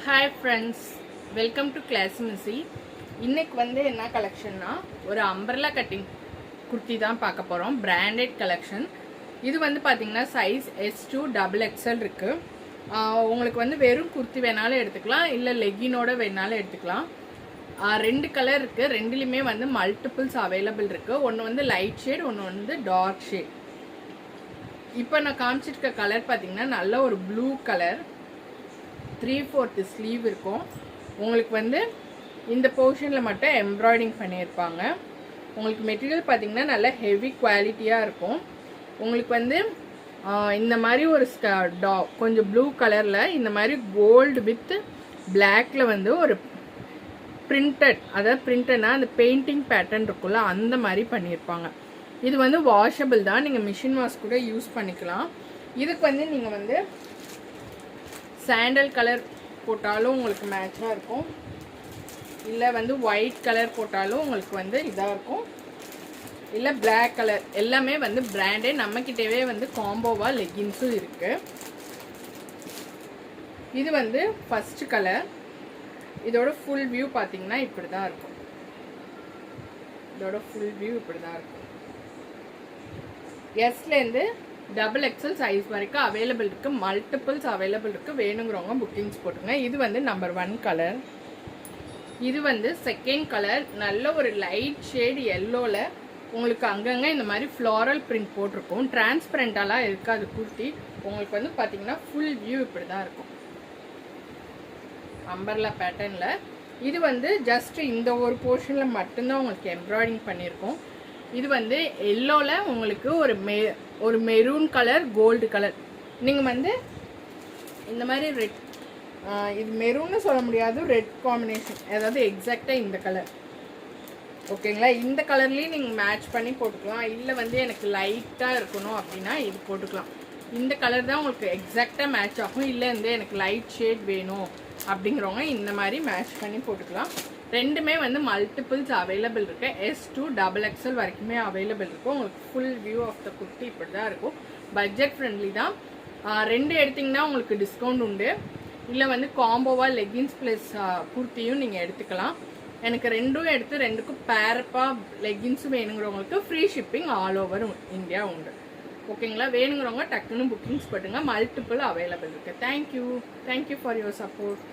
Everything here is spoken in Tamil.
ஹாய் ஃப்ரெண்ட்ஸ், வெல்கம் டு கிளாஸ்மிஸி. இன்னைக்கு வந்து என்ன கலெக்ஷன்னா ஒரு அம்பர்லா கட்டிங் குர்த்தி தான் பார்க்க போகிறோம். Branded collection. இது வந்து பார்த்தீங்கன்னா சைஸ் S2 XXL இருக்குது. உங்களுக்கு வந்து வெறும் குர்த்தி வேணாலும் எடுத்துக்கலாம், இல்லை லெகினோட வேணாலும் எடுத்துக்கலாம். ரெண்டு கலர் இருக்குது, ரெண்டுலேயுமே வந்து மல்டிபிள்ஸ் அவைலபிள் இருக்குது. ஒன்று வந்து லைட் ஷேட், ஒன்று வந்து டார்க் ஷேட். இப்போ நான் காமிச்சிருக்க கலர் பார்த்தீங்கன்னா நல்ல ஒரு ப்ளூ கலர், 3/4 ஸ்லீவ் இருக்கும். உங்களுக்கு வந்து இந்த போர்ஷனில் மட்டும் எம்ப்ராய்டிங் பண்ணியிருப்பாங்க. உங்களுக்கு மெட்டீரியல் பார்த்தீங்கன்னா நல்ல ஹெவி குவாலிட்டியாக இருக்கும். உங்களுக்கு வந்து இந்த மாதிரி ஒரு கொஞ்சம் ப்ளூ கலரில் இந்த மாதிரி கோல்டு வித் பிளாக்ல வந்து ஒரு பிரிண்டட், அதாவது பிரிண்டட்னா அந்த பெயிண்டிங் பேட்டர்ன் இருக்குல்ல, அந்த மாதிரி பண்ணியிருப்பாங்க. இது வந்து வாஷபிள் தான், நீங்கள் மிஷின் வாஷ் கூட யூஸ் பண்ணிக்கலாம். இதுக்கு வந்து நீங்கள் வந்து சாண்டல் கலர் போட்டாலும் உங்களுக்கு மேட்சாக இருக்கும், இல்லை வந்து ஒயிட் கலர் போட்டாலும் உங்களுக்கு வந்து இதாக இருக்கும், இல்லை பிளாக் கலர். எல்லாமே வந்து பிராண்டே. நம்மக்கிட்டவே வந்து காம்போவாக லெகின்ஸும் இருக்குது. இது வந்து ஃபர்ஸ்ட் கலர். இதோட ஃபுல் வியூ பார்த்தீங்கன்னா இப்படி தான் இருக்கும். இதோட ஃபுல் வியூ இப்படி தான் இருக்கும். எஸ்லேருந்து XXL சைஸ் வரைக்கும் அவைலபிள் இருக்குது. மல்டிபிள்ஸ் அவைலபிள் இருக்குது. வேணுங்கிறவங்க புக்கிங்ஸ் போட்டுங்க. இது வந்து நம்பர் 1 கலர். இது வந்து செகண்ட் கலர். நல்ல ஒரு லைட் ஷேட் எல்லோவில் உங்களுக்கு அங்கங்கே இந்த மாதிரி ஃப்ளாரல் பிரிண்ட் போட்டிருக்கும். டிரான்ஸ்பரண்டாலாம் இருக்காது குர்த்தி. உங்களுக்கு வந்து பார்த்தீங்கன்னா ஃபுல் வியூ இப்படி தான் இருக்கும், அம்பர்லா பேட்டர்னில். இது வந்து ஜஸ்ட் இந்த ஒரு போர்ஷனில் மட்டும்தான் உங்களுக்கு எம்ப்ராய்டிங் பண்ணியிருக்கோம். இது வந்து எல்லோவில் உங்களுக்கு ஒரு மெரூன் கலர், கோல்டு கலர். நீங்கள் வந்து இந்த மாதிரி ரெட், இது மெரூன்னு சொல்ல முடியாது, ரெட் காம்பினேஷன், அதாவது எக்ஸாக்டாக இந்த கலர். ஓகேங்களா? இந்த கலர்லேயும் நீங்கள் மேட்ச் பண்ணி போட்டுக்கலாம். இல்லை வந்து எனக்கு லைட்டாக இருக்கணும் அப்படின்னா இது போட்டுக்கலாம். இந்த கலர் தான் உங்களுக்கு எக்ஸாக்டாக மேட்ச் ஆகும். இல்லை வந்து எனக்கு லைட் ஷேட் வேணும் அப்படிங்கிறவங்க இந்த மாதிரி மேட்ச் பண்ணி போட்டுக்கலாம். ரெண்டுமே வந்து மல்டிபிள்ஸ் அவைலபிள் இருக்குது. S2 XXL வரைக்குமே அவைலபிள் இருக்கும். உங்களுக்கு full view of the kurti இப்படி தான் இருக்கும். பட்ஜெட் ஃப்ரெண்ட்லி தான். ரெண்டு எடுத்திங்கன்னா உங்களுக்கு டிஸ்கவுண்ட் உண்டு. இல்லை வந்து காம்போவாக லெகின்ஸ் ப்ளஸ் குர்த்தியும் நீங்கள் எடுத்துக்கலாம். எனக்கு ரெண்டும் எடுத்து ரெண்டுக்கும் பேரப்பாக லெகின்ஸும் வேணுங்கிறவங்களுக்கு free shipping all over India உண்டு. ஓகேங்களா? வேணுங்கிறவங்க டக்குன்னு புக்கிங்ஸ் போட்டுங்க. மல்டிபிள் அவைலபிள் இருக்குது. Thank you for your support.